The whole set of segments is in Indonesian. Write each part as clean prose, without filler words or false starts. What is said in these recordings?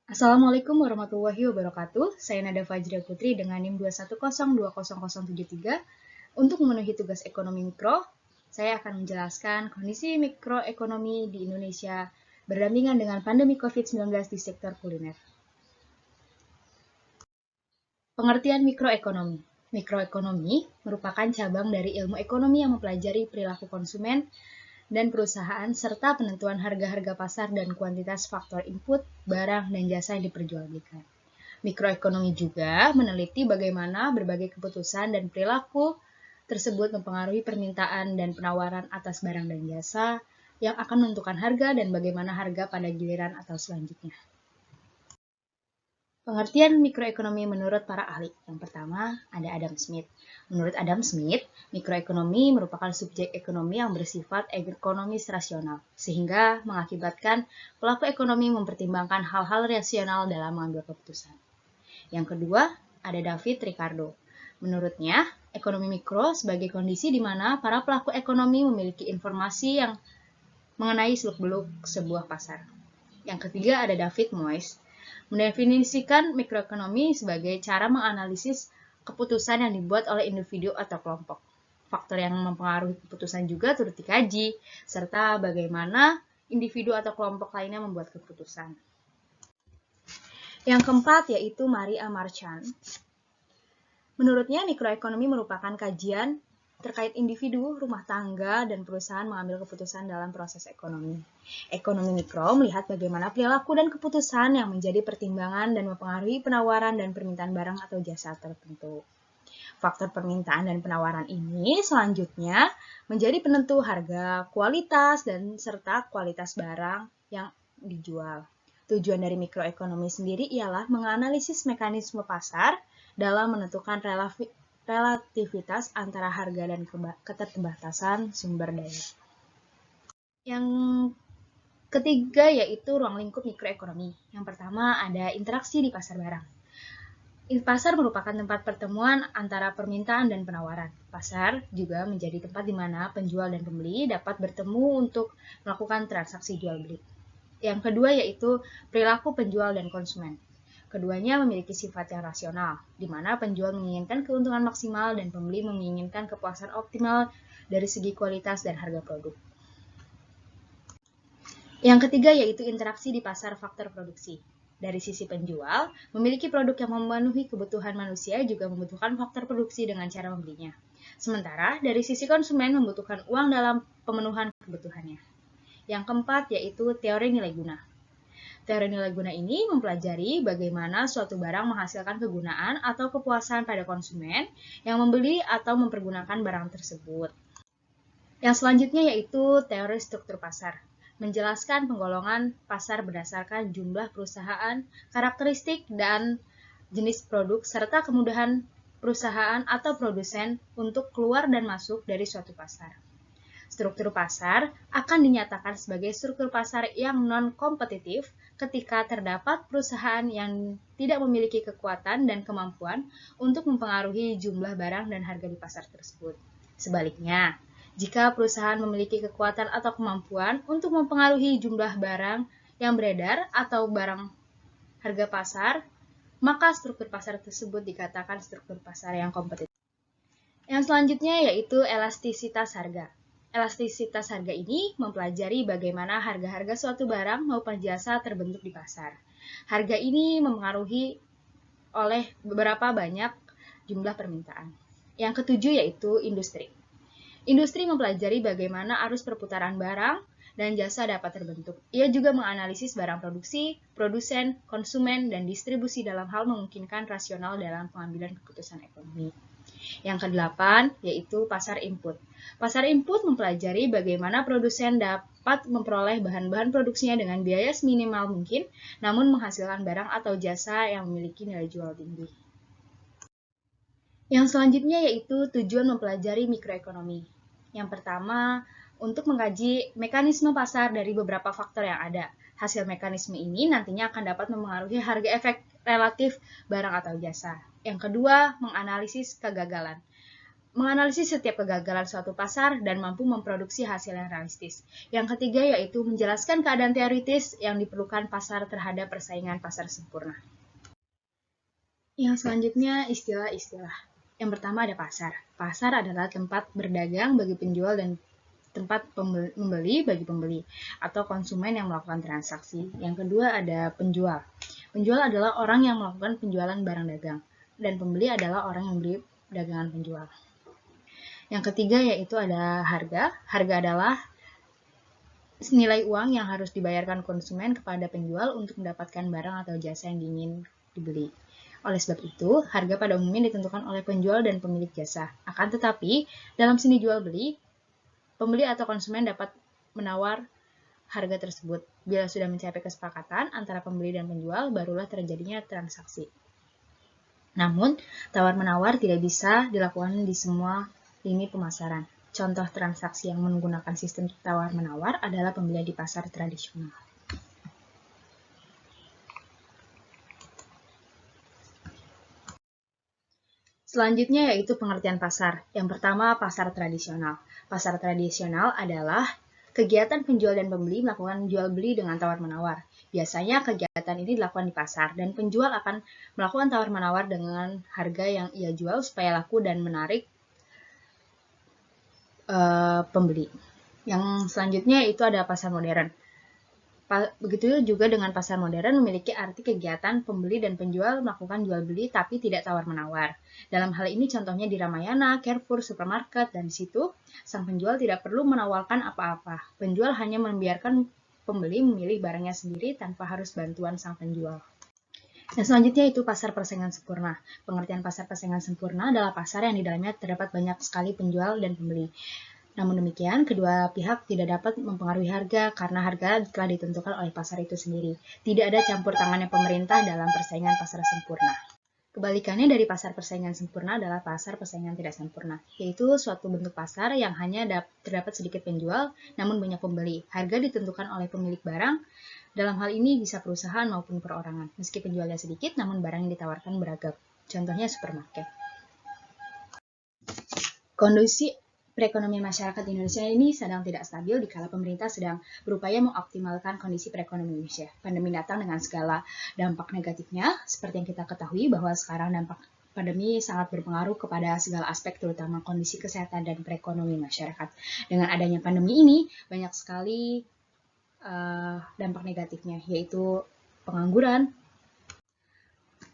Assalamualaikum warahmatullahi wabarakatuh. Saya Nada Fajra Putri dengan NIM 210200073. Untuk memenuhi tugas ekonomi mikro, saya akan menjelaskan kondisi mikroekonomi di Indonesia berdampingan dengan pandemi COVID-19 di sektor kuliner. Pengertian mikroekonomi. Mikroekonomi merupakan cabang dari ilmu ekonomi yang mempelajari perilaku konsumen dan perusahaan serta penentuan harga-harga pasar dan kuantitas faktor input, barang, dan jasa yang diperjualbelikan. Mikroekonomi juga meneliti bagaimana berbagai keputusan dan perilaku tersebut mempengaruhi permintaan dan penawaran atas barang dan jasa yang akan menentukan harga dan bagaimana harga pada giliran atau selanjutnya. Pengertian mikroekonomi menurut para ahli. Yang pertama, ada Adam Smith. Menurut Adam Smith, mikroekonomi merupakan subjek ekonomi yang bersifat ekonomis rasional, sehingga mengakibatkan pelaku ekonomi mempertimbangkan hal-hal rasional dalam mengambil keputusan. Yang kedua, ada David Ricardo. Menurutnya, ekonomi mikro sebagai kondisi di mana para pelaku ekonomi memiliki informasi yang mengenai seluk-beluk sebuah pasar. Yang ketiga, ada David Moyes. Mendefinisikan mikroekonomi sebagai cara menganalisis keputusan yang dibuat oleh individu atau kelompok. Faktor yang mempengaruhi keputusan juga turut dikaji, serta bagaimana individu atau kelompok lainnya membuat keputusan. Yang keempat yaitu Maria Marchand. Menurutnya, mikroekonomi merupakan kajian terkait individu, rumah tangga, dan perusahaan mengambil keputusan dalam proses ekonomi. Ekonomi mikro melihat bagaimana perilaku dan keputusan yang menjadi pertimbangan dan mempengaruhi penawaran dan permintaan barang atau jasa tertentu. Faktor permintaan dan penawaran ini selanjutnya menjadi penentu harga, kualitas, dan serta kualitas barang yang dijual. Tujuan dari mikroekonomi sendiri ialah menganalisis mekanisme pasar dalam menentukan relativitas antara harga dan keterbatasan sumber daya. Yang ketiga yaitu ruang lingkup mikroekonomi. Yang pertama ada interaksi di pasar barang. Pasar merupakan tempat pertemuan antara permintaan dan penawaran. Pasar juga menjadi tempat di mana penjual dan pembeli dapat bertemu untuk melakukan transaksi jual beli. Yang kedua yaitu perilaku penjual dan konsumen. Keduanya memiliki sifat yang rasional, di mana penjual menginginkan keuntungan maksimal dan pembeli menginginkan kepuasan optimal dari segi kualitas dan harga produk. Yang ketiga yaitu interaksi di pasar faktor produksi. Dari sisi penjual, memiliki produk yang memenuhi kebutuhan manusia juga membutuhkan faktor produksi dengan cara membelinya. Sementara dari sisi konsumen membutuhkan uang dalam pemenuhan kebutuhannya. Yang keempat yaitu teori nilai guna. Teori nilai guna ini mempelajari bagaimana suatu barang menghasilkan kegunaan atau kepuasan pada konsumen yang membeli atau mempergunakan barang tersebut. Yang selanjutnya yaitu teori struktur pasar, menjelaskan penggolongan pasar berdasarkan jumlah perusahaan, karakteristik, dan jenis produk, serta kemudahan perusahaan atau produsen untuk keluar dan masuk dari suatu pasar. Struktur pasar akan dinyatakan sebagai struktur pasar yang non-kompetitif ketika terdapat perusahaan yang tidak memiliki kekuatan dan kemampuan untuk mempengaruhi jumlah barang dan harga di pasar tersebut. Sebaliknya, jika perusahaan memiliki kekuatan atau kemampuan untuk mempengaruhi jumlah barang yang beredar atau barang harga pasar, maka struktur pasar tersebut dikatakan struktur pasar yang kompetitif. Yang selanjutnya yaitu elastisitas harga. Elastisitas harga ini mempelajari bagaimana harga-harga suatu barang maupun jasa terbentuk di pasar. Harga ini mempengaruhi oleh beberapa banyak jumlah permintaan. Yang ketujuh yaitu industri. Industri mempelajari bagaimana arus perputaran barang dan jasa dapat terbentuk. Ia juga menganalisis barang produksi, produsen, konsumen, dan distribusi dalam hal memungkinkan rasional dalam pengambilan keputusan ekonomi. Yang kedelapan yaitu pasar input. Pasar input mempelajari bagaimana produsen dapat memperoleh bahan-bahan produksinya dengan biaya seminimal mungkin, namun menghasilkan barang atau jasa yang memiliki nilai jual tinggi. Yang selanjutnya yaitu tujuan mempelajari mikroekonomi. Yang pertama, untuk mengkaji mekanisme pasar dari beberapa faktor yang ada. Hasil mekanisme ini nantinya akan dapat mempengaruhi harga efek relatif barang atau jasa. Yang kedua, menganalisis kegagalan. menganalisis setiap kegagalan suatu pasar dan mampu memproduksi hasil yang realistis. Yang ketiga yaitu menjelaskan keadaan teoritis yang diperlukan pasar terhadap persaingan pasar sempurna. Yang selanjutnya istilah-istilah. Yang pertama ada pasar. Pasar adalah tempat berdagang bagi penjual dan tempat membeli bagi pembeli atau konsumen yang melakukan transaksi. Yang kedua ada penjual. Penjual adalah orang yang melakukan penjualan barang dagang dan pembeli adalah orang yang beli dagangan penjual. Yang ketiga yaitu ada harga. Harga adalah nilai uang yang harus dibayarkan konsumen kepada penjual untuk mendapatkan barang atau jasa yang ingin dibeli. Oleh sebab itu, harga pada umumnya ditentukan oleh penjual dan pemilik jasa. Akan tetapi, dalam seni jual beli, pembeli atau konsumen dapat menawar harga tersebut. Bila sudah mencapai kesepakatan antara pembeli dan penjual, barulah terjadinya transaksi. Namun, tawar-menawar tidak bisa dilakukan di semua lini pemasaran. Contoh transaksi yang menggunakan sistem tawar-menawar adalah pembelian di pasar tradisional. Selanjutnya yaitu pengertian pasar. Yang pertama, pasar tradisional. Pasar tradisional adalah kegiatan penjual dan pembeli melakukan jual beli dengan tawar-menawar. Biasanya kegiatan ini dilakukan di pasar dan penjual akan melakukan tawar-menawar dengan harga yang ia jual supaya laku dan menarik pembeli. Yang selanjutnya itu ada pasar modern. Begitu juga dengan pasar modern memiliki arti kegiatan pembeli dan penjual melakukan jual beli tapi tidak tawar-menawar. Dalam hal ini contohnya di Ramayana, Carrefour, supermarket, dan di situ sang penjual tidak perlu menawarkan apa-apa. Penjual hanya membiarkan pembeli memilih barangnya sendiri tanpa harus bantuan sang penjual. Dan selanjutnya itu pasar persaingan sempurna. Pengertian pasar persaingan sempurna adalah pasar yang di dalamnya terdapat banyak sekali penjual dan pembeli. Namun demikian, kedua pihak tidak dapat mempengaruhi harga karena harga telah ditentukan oleh pasar itu sendiri. Tidak ada campur tangannya pemerintah dalam persaingan pasar sempurna. Kebalikannya dari pasar persaingan sempurna adalah pasar persaingan tidak sempurna, yaitu suatu bentuk pasar yang hanya terdapat sedikit penjual namun banyak pembeli. Harga ditentukan oleh pemilik barang. Dalam hal ini bisa perusahaan maupun perorangan. Meski penjualnya sedikit, namun barang yang ditawarkan beragam. Contohnya supermarket. Kondisi perekonomian masyarakat Indonesia ini sedang tidak stabil dikala pemerintah sedang berupaya mengoptimalkan kondisi perekonomian Indonesia. Pandemi datang dengan segala dampak negatifnya, seperti yang kita ketahui bahwa sekarang dampak pandemi sangat berpengaruh kepada segala aspek terutama kondisi kesehatan dan perekonomian masyarakat. Dengan adanya pandemi ini, banyak sekali dampak negatifnya, yaitu pengangguran,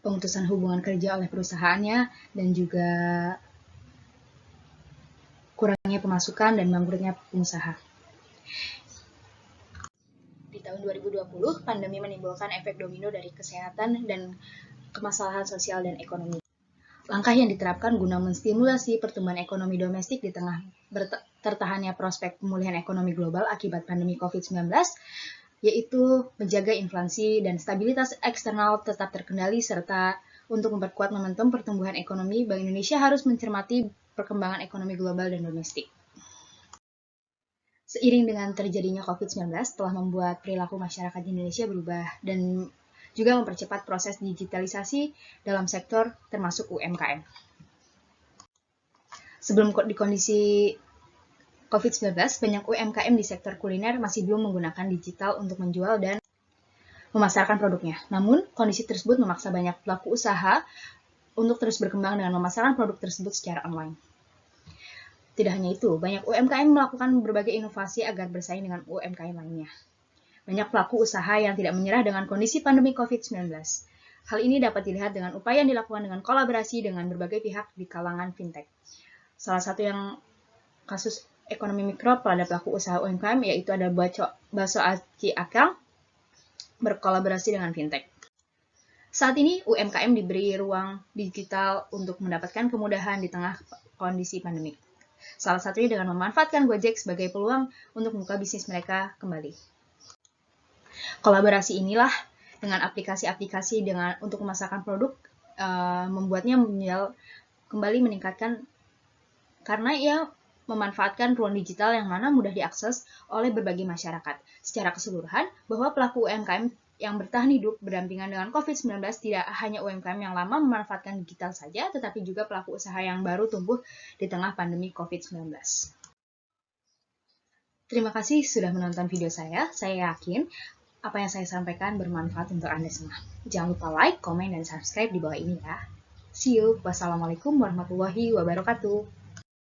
pemutusan hubungan kerja oleh perusahaannya, dan juga kurangnya pemasukan dan bangkrutnya pengusaha. Di tahun 2020, pandemi menimbulkan efek domino dari kesehatan dan kemasalahan sosial dan ekonomi. Langkah yang diterapkan guna menstimulasi pertumbuhan ekonomi domestik di tengah tertahannya prospek pemulihan ekonomi global akibat pandemi COVID-19, yaitu menjaga inflasi dan stabilitas eksternal tetap terkendali, serta untuk memperkuat momentum pertumbuhan ekonomi, Bank Indonesia harus mencermati perkembangan ekonomi global dan domestik. Seiring dengan terjadinya COVID-19 telah membuat perilaku masyarakat Indonesia berubah dan juga mempercepat proses digitalisasi dalam sektor termasuk UMKM. Sebelum di kondisi COVID-19, banyak UMKM di sektor kuliner masih belum menggunakan digital untuk menjual dan memasarkan produknya. Namun, kondisi tersebut memaksa banyak pelaku usaha untuk terus berkembang dengan memasarkan produk tersebut secara online. Tidak hanya itu, banyak UMKM melakukan berbagai inovasi agar bersaing dengan UMKM lainnya. Banyak pelaku usaha yang tidak menyerah dengan kondisi pandemi COVID-19. Hal ini dapat dilihat dengan upaya yang dilakukan dengan kolaborasi dengan berbagai pihak di kalangan fintech. Salah satu yang kasus ekonomi mikro pada pelaku usaha UMKM yaitu ada Bakso Aci Akang berkolaborasi dengan fintech. Saat ini UMKM diberi ruang digital untuk mendapatkan kemudahan di tengah kondisi pandemi. Salah satunya dengan memanfaatkan Gojek sebagai peluang untuk membuka bisnis mereka kembali. Kolaborasi inilah dengan aplikasi-aplikasi untuk memasarkan produk membuatnya kembali meningkatkan karena ia memanfaatkan ruang digital yang mana mudah diakses oleh berbagai masyarakat. Secara keseluruhan, bahwa pelaku UMKM yang bertahan hidup berdampingan dengan COVID-19 tidak hanya UMKM yang lama memanfaatkan digital saja, tetapi juga pelaku usaha yang baru tumbuh di tengah pandemi COVID-19. Terima kasih sudah menonton video saya. Saya yakin apa yang saya sampaikan bermanfaat untuk Anda semua. Jangan lupa like, komen, dan subscribe di bawah ini ya. See you. Wassalamualaikum warahmatullahi wabarakatuh.